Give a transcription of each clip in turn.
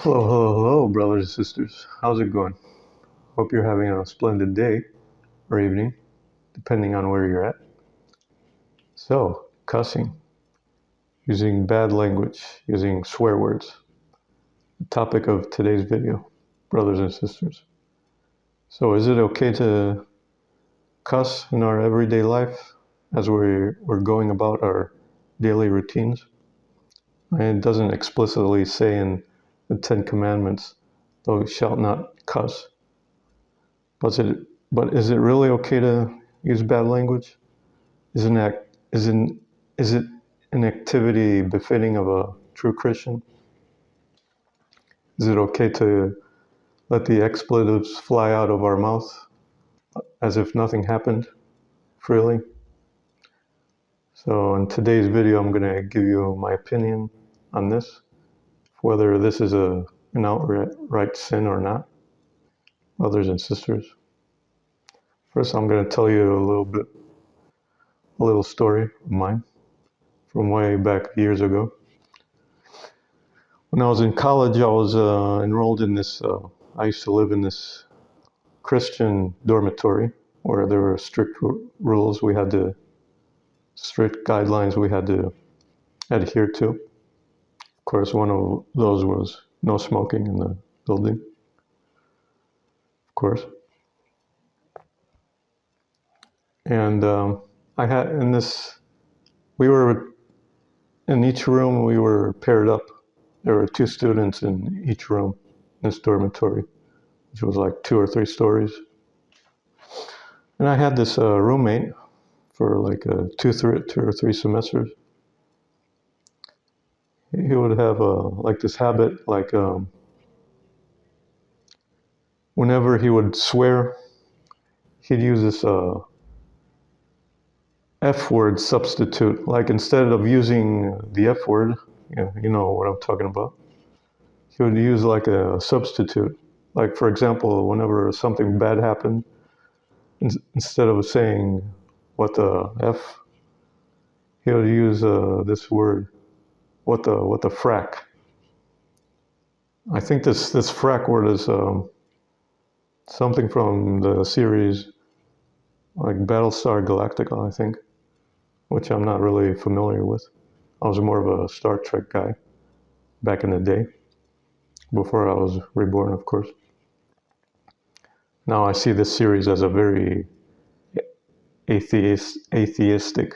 Hello, hello, hello, brothers and sisters. How's it going? Hope you're having a splendid day or evening, depending on where you're at. So, cussing, using bad language, using swear words. The topic of today's video, brothers and sisters. So, is it okay to cuss in our everyday life as we're going about our daily routines? And it doesn't explicitly say in the Ten Commandments, "Thou shalt not cuss." But is it really okay to use bad language? Is it an activity befitting of a true Christian? Is it okay to let the expletives fly out of our mouth as if nothing happened freely? So in today's video, I'm going to give you my opinion on this, whether this is an outright sin or not, brothers and sisters. First, I'm going to tell you a little story of mine from way back years ago. When I was in college, I was enrolled in this, I used to live in this Christian dormitory where there were strict rules strict guidelines we had to adhere to. Of course, one of those was no smoking in the building, of course. And in each room, we were paired up. There were 2 students in each room in this dormitory, which was like 2 or 3 stories. And I had this roommate for like 2 or 3 semesters. He would have like this habit, like whenever he would swear, he'd use this F word substitute. Like instead of using the F word, you know what I'm talking about, he would use like a substitute. Like for example, whenever something bad happened, instead of saying "what the F," he would use this word, what the frack. I think this frack word is something from the series like Battlestar Galactica, I think, which I'm not really familiar with. I was more of a Star Trek guy back in the day, before I was reborn, of course. Now I see this series as a very atheistic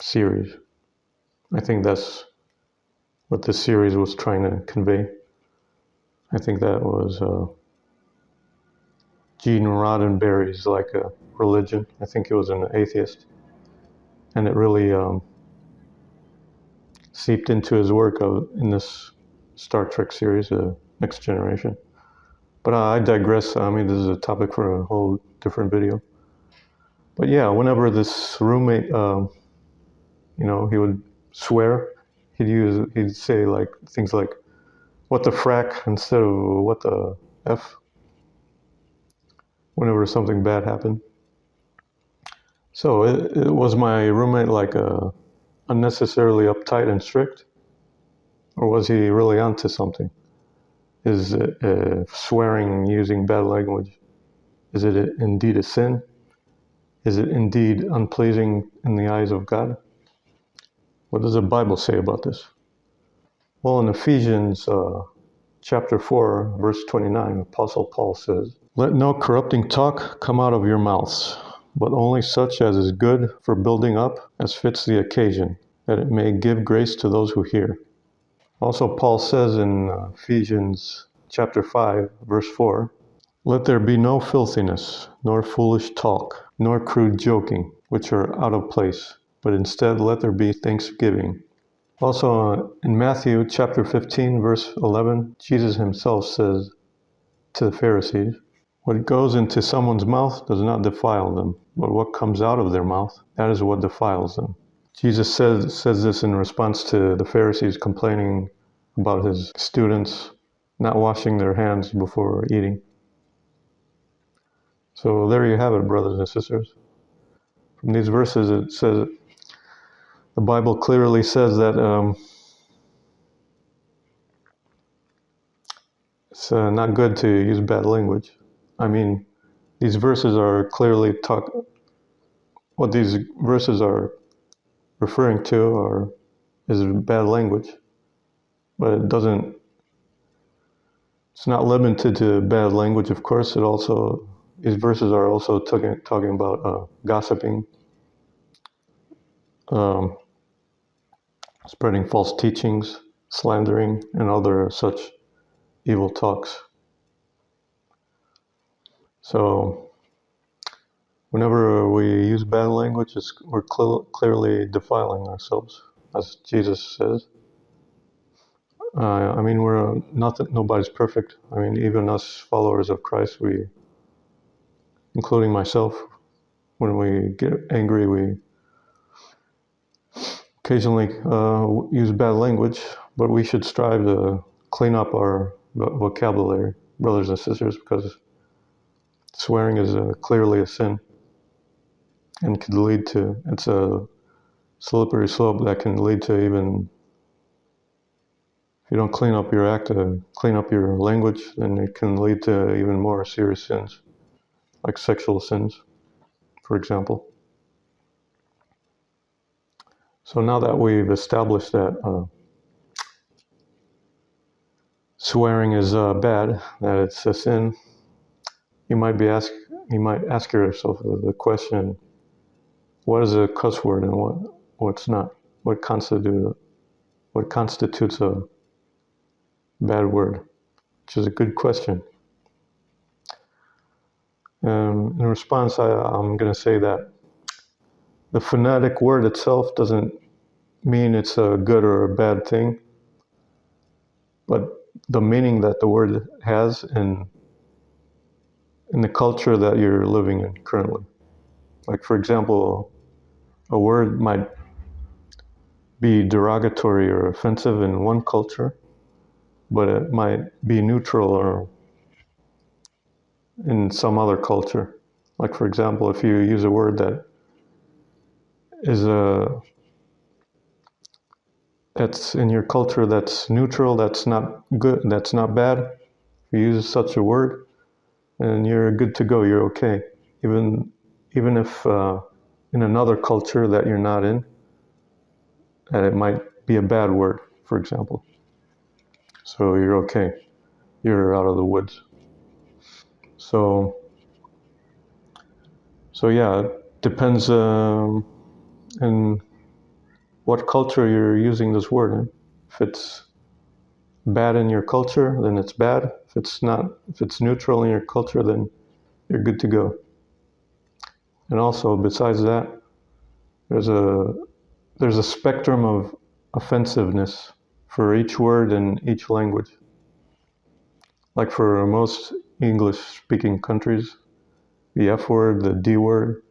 series. I think that's what this series was trying to convey. I think that was Gene Roddenberry's like a religion. I think he was an atheist, and it really seeped into his work in this Star Trek series, Next Generation. But I digress. I mean, this is a topic for a whole different video. But yeah, whenever this roommate, he would swear, he'd say like things like "what the frack" instead of "what the F," whenever something bad happened. So it was my roommate like unnecessarily uptight and strict, or was he really onto something? Is swearing, using bad language, is it indeed a sin? Is it indeed unpleasing in the eyes of God? What does the Bible say about this? Well, in Ephesians chapter 4, verse 29, Apostle Paul says, "Let no corrupting talk come out of your mouths, but only such as is good for building up, as fits the occasion, that it may give grace to those who hear." Also, Paul says in Ephesians chapter 5, verse 4, "Let there be no filthiness, nor foolish talk, nor crude joking, which are out of place, but instead let there be thanksgiving." Also, in Matthew chapter 15, verse 11, Jesus himself says to the Pharisees, "What goes into someone's mouth does not defile them, but what comes out of their mouth, that is what defiles them." Jesus says this in response to the Pharisees complaining about his students not washing their hands before eating. So there you have it, brothers and sisters. From these verses, it says, the Bible clearly says that it's not good to use bad language. I mean, these verses are clearly what these verses are referring to is bad language, but it's not limited to bad language, of course. These verses are also talking about gossiping, um, spreading false teachings, slandering, and other such evil talks. So whenever we use bad language, we're clearly defiling ourselves, as Jesus says. I mean, not that nobody's perfect. I mean, even us followers of Christ, including myself, when we get angry, we occasionally use bad language, but we should strive to clean up our vocabulary, brothers and sisters, because swearing is clearly a sin and it's a slippery slope that can lead to even, if you don't clean up your act, clean up your language, then it can lead to even more serious sins, like sexual sins, for example. So now that we've established that swearing is bad, that it's a sin, you might ask yourself the question: what is a cuss word and what's not? What constitutes a bad word? Which is a good question. In response, I'm going to say that the phonetic word itself doesn't mean it's a good or a bad thing, but the meaning that the word has in the culture that you're living in currently. Like, for example, a word might be derogatory or offensive in one culture, but it might be neutral or in some other culture. Like, for example, if you use a word that is that's in your culture that's neutral, that's not good, that's not bad, if you use such a word, then you're good to go, you're okay. Even if in another culture that you're not in, that it might be a bad word, for example. So you're okay. You're out of the woods. So yeah, it depends in what culture you're using this word in. If it's bad in your culture, then it's bad. If it's neutral in your culture, then you're good to go. And also, besides that, there's a spectrum of offensiveness for each word in each language. Like for most English-speaking countries, the F word, the D word,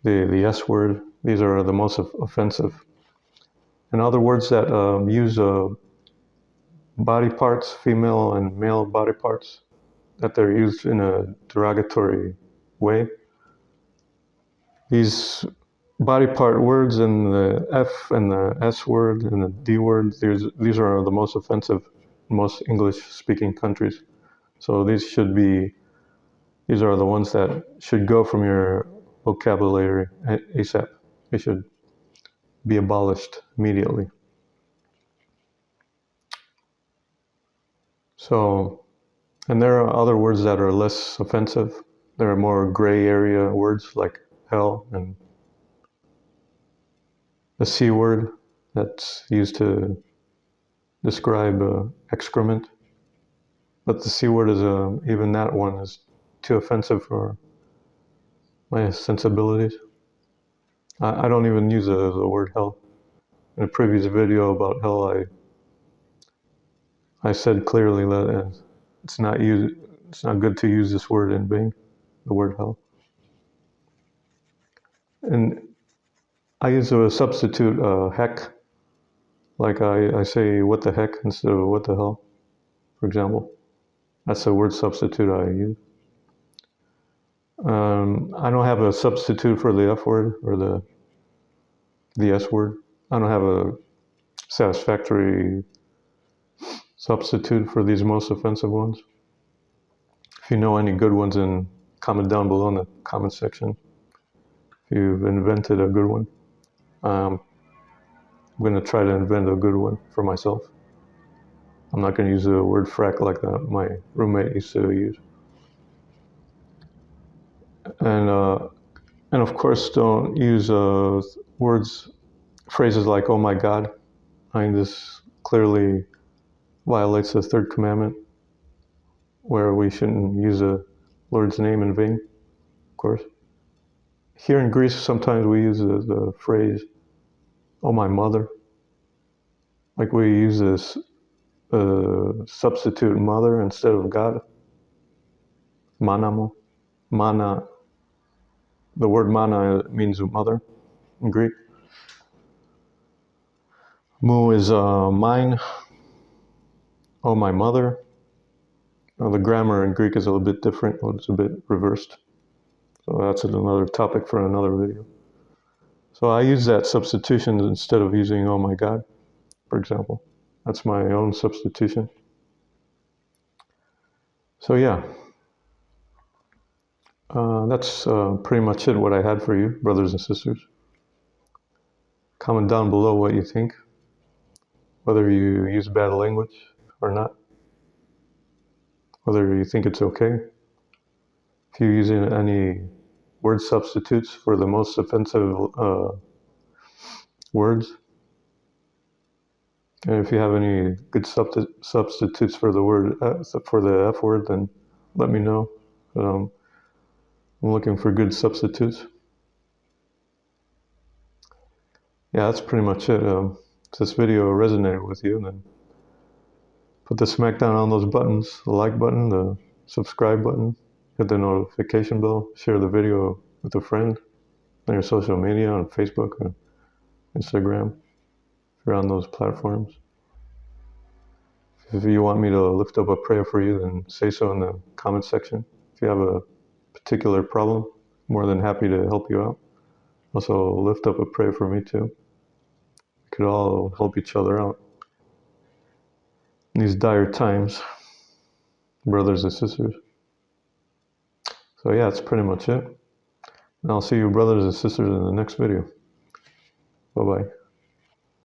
the S word, these are the most offensive. And other words that use body parts, female and male body parts, that they're used in a derogatory way. These body part words and the F and the S word and the D word, these are the most offensive in most English-speaking countries. So these are the ones that should go from your vocabulary ASAP. They should be abolished immediately. So, and there are other words that are less offensive. There are more gray area words like hell and the C word that's used to describe excrement. But the C word even that one is too offensive for my sensibilities. I don't even use the word hell. In a previous video about hell, I said clearly that it's not good to use this word in vain, the word hell. And I use a substitute heck, like I say what the heck instead of what the hell, for example. That's a word substitute I use. I don't have a substitute for the F word or the S word. I don't have a satisfactory substitute for these most offensive ones. If you know any good ones, then comment down below in the comment section. If you've invented a good one, I'm going to try to invent a good one for myself. I'm not going to use the word frack like that my roommate used to use. And of course, don't use words, phrases like "oh my God." I mean, this clearly violates the third commandment, where we shouldn't use the Lord's name in vain, of course. Here in Greece, sometimes we use the phrase "oh my mother." Like we use this substitute mother instead of God. Manamo. Mana. The word mana means mother in Greek. Mu is mine. Oh, my mother. Now, the grammar in Greek is a little bit different. It's a bit reversed. So that's another topic for another video. So I use that substitution instead of using "oh my God," for example. That's my own substitution. So yeah, that's pretty much it, what I had for you, brothers and sisters. Comment down below what you think, whether you use bad language or not, whether you think it's okay. If you're using any word substitutes for the most offensive words, and if you have any good substitutes for the word for the F word, then let me know. I'm looking for good substitutes. Yeah, that's pretty much it. If this video resonated with you, then put the smack down on those buttons: the like button, the subscribe button, hit the notification bell, share the video with a friend on your social media, on Facebook or Instagram, if you're on those platforms. If you want me to lift up a prayer for you, then say so in the comment section. If you have a particular problem, more than happy to help you out. Also, lift up a prayer for me too. We could all help each other out in these dire times, brothers and sisters. So yeah, that's pretty much it. And I'll see you brothers and sisters in the next video. Bye-bye.